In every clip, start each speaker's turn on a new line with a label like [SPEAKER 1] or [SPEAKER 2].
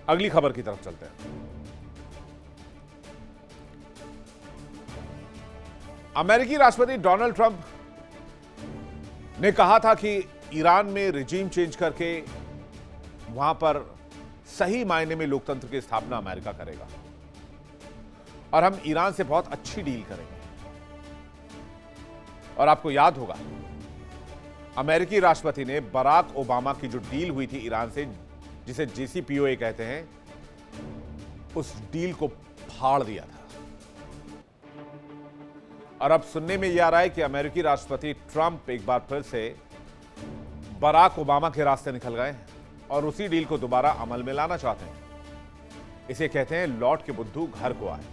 [SPEAKER 1] अगली खबर की तरफ चलते हैं। अमेरिकी राष्ट्रपति डोनाल्ड ट्रंप ने कहा था कि ईरान में रिजीम चेंज करके वहां पर सही मायने में लोकतंत्र की स्थापना अमेरिका करेगा और हम ईरान से बहुत अच्छी डील करेंगे। और आपको याद होगा, अमेरिकी राष्ट्रपति ने बराक ओबामा की जो डील हुई थी ईरान से, जिसे JCPOA कहते हैं, उस डील को फाड़ दिया था। और अब सुनने में यह आ रहा है कि अमेरिकी राष्ट्रपति ट्रंप एक बार फिर से बराक ओबामा के रास्ते निकल गए और उसी डील को दोबारा अमल में लाना चाहते हैं। इसे कहते हैं लौट के बुद्धू घर को आए।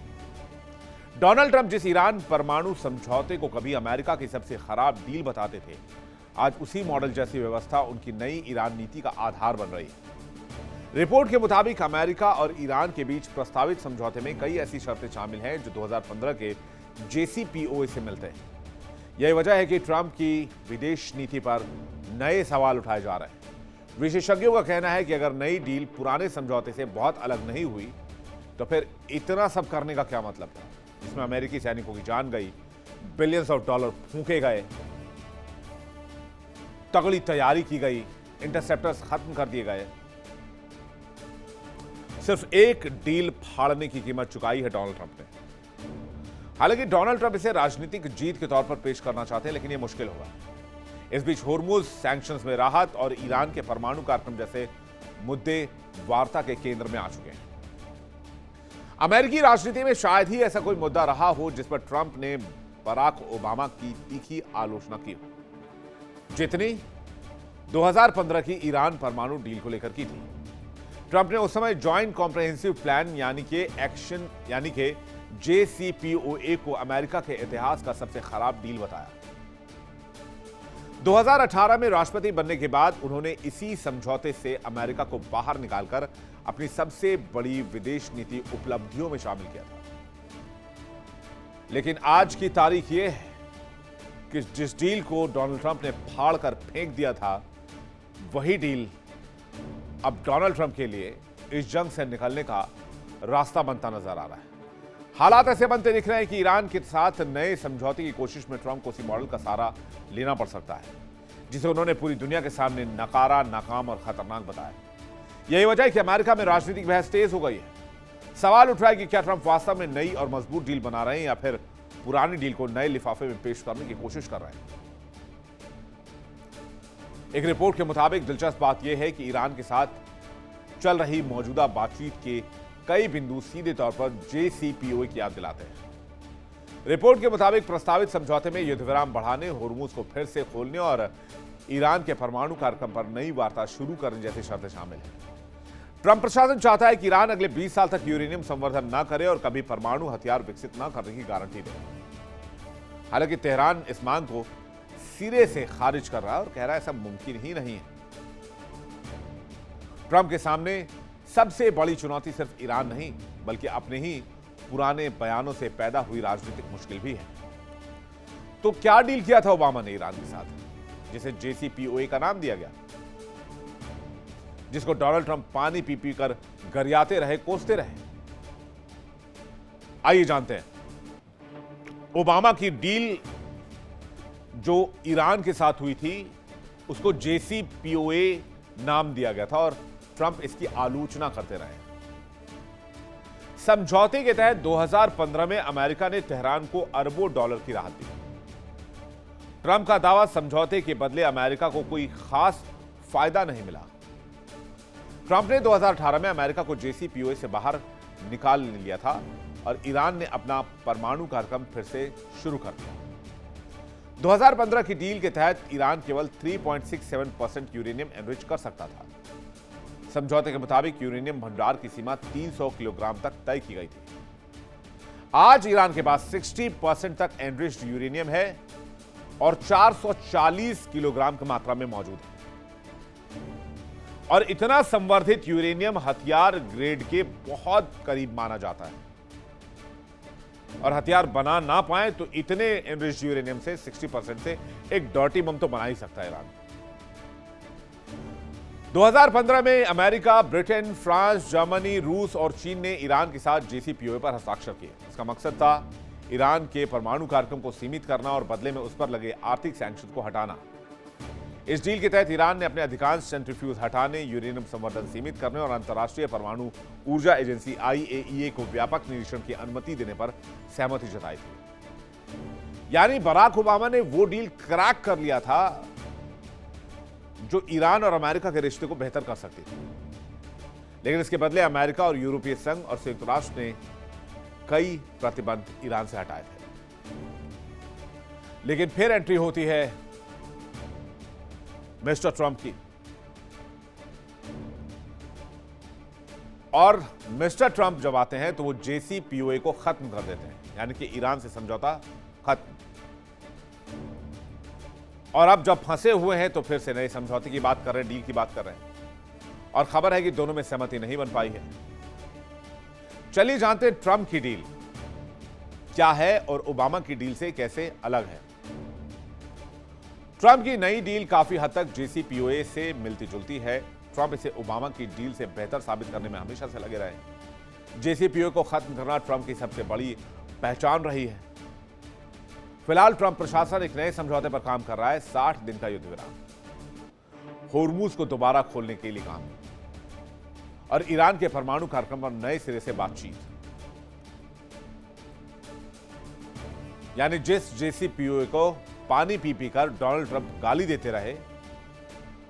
[SPEAKER 1] डोनाल्ड ट्रंप जिस ईरान परमाणु समझौते को कभी अमेरिका की सबसे खराब डील बताते थे, आज उसी मॉडल जैसी व्यवस्था उनकी नई ईरान नीति का आधार बन रही है। रिपोर्ट के मुताबिक अमेरिका और ईरान के बीच प्रस्तावित समझौते में कई ऐसी शर्तें शामिल हैं जो 2015 के JCPOA से मिलते हैं। यही वजह है कि ट्रंप की विदेश नीति पर नए सवाल उठाए जा रहे हैं। विशेषज्ञों का कहना है कि अगर नई डील पुराने समझौते से बहुत अलग नहीं हुई तो फिर इतना सब करने का क्या मतलब था, जिसमें अमेरिकी सैनिकों की जान गई, बिलियंस ऑफ डॉलर फूंके गए, तगड़ी तैयारी की गई, इंटरसेप्टर्स खत्म कर दिए गए। सिर्फ एक डील फाड़ने की कीमत चुकाई है डोनाल्ड ट्रंप ने। हालांकि डोनाल्ड ट्रंप इसे राजनीतिक जीत के तौर पर पेश करना चाहते हैं, लेकिन यह मुश्किल होगा। इस बीच होर्मुज सैंक्शंस में राहत और ईरान के परमाणु कार्यक्रम जैसे मुद्दे वार्ता के केंद्र में आ चुके हैं। अमेरिकी राजनीति में शायद ही ऐसा कोई मुद्दा रहा हो जिस पर ट्रंप ने बराक ओबामा की तीखी आलोचना की हो, जितनी 2015 की ईरान परमाणु डील को लेकर की थी। ट्रंप ने उस समय जॉइंट कॉम्प्रिहेंसिव प्लान यानी कि JCPOA को अमेरिका के इतिहास का सबसे खराब डील बताया। 2018 में राष्ट्रपति बनने के बाद उन्होंने इसी समझौते से अमेरिका को बाहर निकालकर अपनी सबसे बड़ी विदेश नीति उपलब्धियों में शामिल किया था। लेकिन आज की तारीख यह है कि जिस डील को डोनाल्ड ट्रंप ने फाड़ कर फेंक दिया था, वही डील अब डोनाल्ड ट्रंप के लिए इस जंग से निकलने का रास्ता बनता नजर आ रहा है। हालात ऐसे बनते दिख रहे हैं कि ईरान के साथ नए समझौते की कोशिश में ट्रंप को उसी मॉडल का सहारा लेना पड़ सकता है जिसे उन्होंने पूरी दुनिया के सामने नकारा, नाकाम और खतरनाक बताया। यही वजह है कि अमेरिका में राजनीतिक बहस तेज हो गई है। सवाल उठ रहा है कि क्या ट्रंप वास्तव में नई और मजबूत डील बना रहे हैं या फिर पुरानी डील को नए लिफाफे में पेश करने की कोशिश कर रहे हैं। एक रिपोर्ट के मुताबिक दिलचस्प बात यह है कि ईरान के साथ चल रही मौजूदा बातचीत के कई बिंदु सीधे तौर पर JCPOA की याद दिलाते हैं। रिपोर्ट के मुताबिक प्रस्तावित समझौते में युद्ध विराम बढ़ाने, होर्मुज को फिर से खोलने और ईरान के परमाणु कार्यक्रम पर नई वार्ता शुरू करने जैसी शर्तें शामिल हैं। ट्रंप प्रशासन चाहता है कि ईरान अगले 20 साल तक यूरेनियम संवर्धन न करे और कभी परमाणु हथियार विकसित न करने की गारंटी दे। हालांकि तेहरान इस मांग को सिरे से खारिज कर रहा है और कह रहा है ऐसा मुमकिन ही नहीं है। ट्रंप के सामने सबसे बड़ी चुनौती सिर्फ ईरान नहीं बल्कि अपने ही पुराने बयानों से पैदा हुई राजनीतिक मुश्किल भी है। तो क्या डील किया था ओबामा ने ईरान के साथ, जिसे JCPOA का नाम दिया गया, जिसको डोनाल्ड ट्रंप पानी पी पी कर गरियाते रहे, कोसते रहे? आइए जानते हैं। ओबामा की डील जो ईरान के साथ हुई थी उसको JCPOA नाम दिया गया था और ट्रंप इसकी आलोचना करते रहे। समझौते के तहत 2015 में अमेरिका ने तेहरान को अरबों डॉलर की राहत दी। ट्रंप का दावा, समझौते के बदले अमेरिका को कोई खास फायदा नहीं मिला। ट्रंप ने 2018 में अमेरिका को JCPOA से बाहर निकाल लिया था और ईरान ने अपना परमाणु कार्यक्रम फिर से शुरू कर दिया। 2015 की डील के तहत ईरान केवल 3.67% यूरेनियम एनरिच कर सकता था। समझौते के मुताबिक यूरेनियम भंडार की सीमा 300 किलोग्राम तक तय की गई थी। आज ईरान के पास 60% तक एनरिच्ड यूरेनियम है और 440 किलोग्राम की मात्रा में मौजूद है। और इतना संवर्धित यूरेनियम हथियार ग्रेड के बहुत करीब माना जाता है और हथियार बना ना पाए तो इतने एनरिच्ड यूरेनियम से 60% से एक डर्टी बम तो बना ही सकता है ईरान। 2015 में अमेरिका, ब्रिटेन, फ्रांस, जर्मनी, रूस और चीन ने ईरान के साथ JCPOA पर हस्ताक्षर किए। इसका मकसद था ईरान के परमाणु कार्यक्रम को सीमित करना और बदले में उस पर लगे आर्थिक सैंक्शन को हटाना। इस डील के तहत ईरान ने अपने अधिकांश सेंट्रीफ्यूज हटाने, यूरेनियम संवर्धन सीमित करने और अंतर्राष्ट्रीय परमाणु ऊर्जा एजेंसी IAEA को व्यापक निरीक्षण की अनुमति देने पर सहमति जताई थी। यानी बराक ओबामा ने वो डील क्रैक कर लिया था जो ईरान और अमेरिका के रिश्ते को बेहतर कर सकती थी। लेकिन इसके बदले अमेरिका और यूरोपीय संघ और संयुक्त राष्ट्र ने कई प्रतिबंध ईरान से हटाए थे। लेकिन फिर एंट्री होती है मिस्टर ट्रंप की, और मिस्टर ट्रंप जब आते हैं तो वो JCPOA को खत्म कर देते हैं, यानी कि ईरान से समझौता खत्म। और अब जब फंसे हुए हैं तो फिर से नए समझौते की बात कर रहे हैं, डील की बात कर रहे हैं, और खबर है कि दोनों में सहमति नहीं बन पाई है। चलिए जानते हैं ट्रंप की डील क्या है और ओबामा की डील से कैसे अलग है। ट्रंप की नई डील काफी हद तक JCPOA से मिलती जुलती है। ट्रंप इसे ओबामा की डील से बेहतर साबित करने में हमेशा से लगे रहे। JCPOA को खत्म करना ट्रंप की सबसे बड़ी पहचान रही है। फिलहाल ट्रंप प्रशासन एक नए समझौते पर काम कर रहा है, 60 दिन का युद्ध विराम, होर्मुज को दोबारा खोलने के लिए काम, और ईरान के परमाणु कार्यक्रम पर नए सिरे से बातचीत। यानी जिस JCPOA को पानी पी कर डोनाल्ड ट्रंप गाली देते रहे,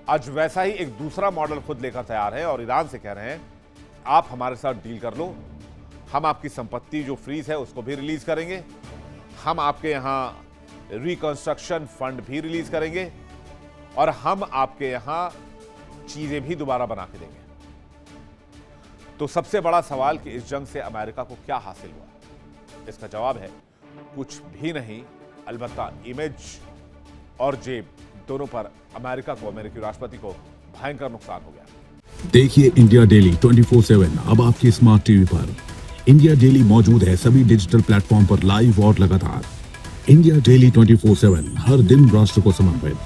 [SPEAKER 1] आज वैसा ही एक दूसरा मॉडल खुद लेकर तैयार है और ईरान से कह रहे हैं आप हमारे साथ डील कर लो, हम आपकी संपत्ति जो फ्रीज है उसको भी रिलीज करेंगे, हम आपके यहां रिकंस्ट्रक्शन फंड भी रिलीज करेंगे, और हम आपके यहां चीजें भी दोबारा बना के देंगे। तो सबसे बड़ा सवाल कि इस जंग से अमेरिका को क्या हासिल हुआ, इसका जवाब है कुछ भी नहीं, अलबत्ता इमेज और जेब दोनों पर अमेरिका को, अमेरिकी राष्ट्रपति को भयंकर नुकसान हो गया।
[SPEAKER 2] देखिए इंडिया डेली 24/7 अब आपके स्मार्ट टीवी पर। इंडिया डेली मौजूद है सभी डिजिटल प्लेटफॉर्म पर लाइव और लगातार। इंडिया डेली 24/7 हर दिन राष्ट्र को समर्पित।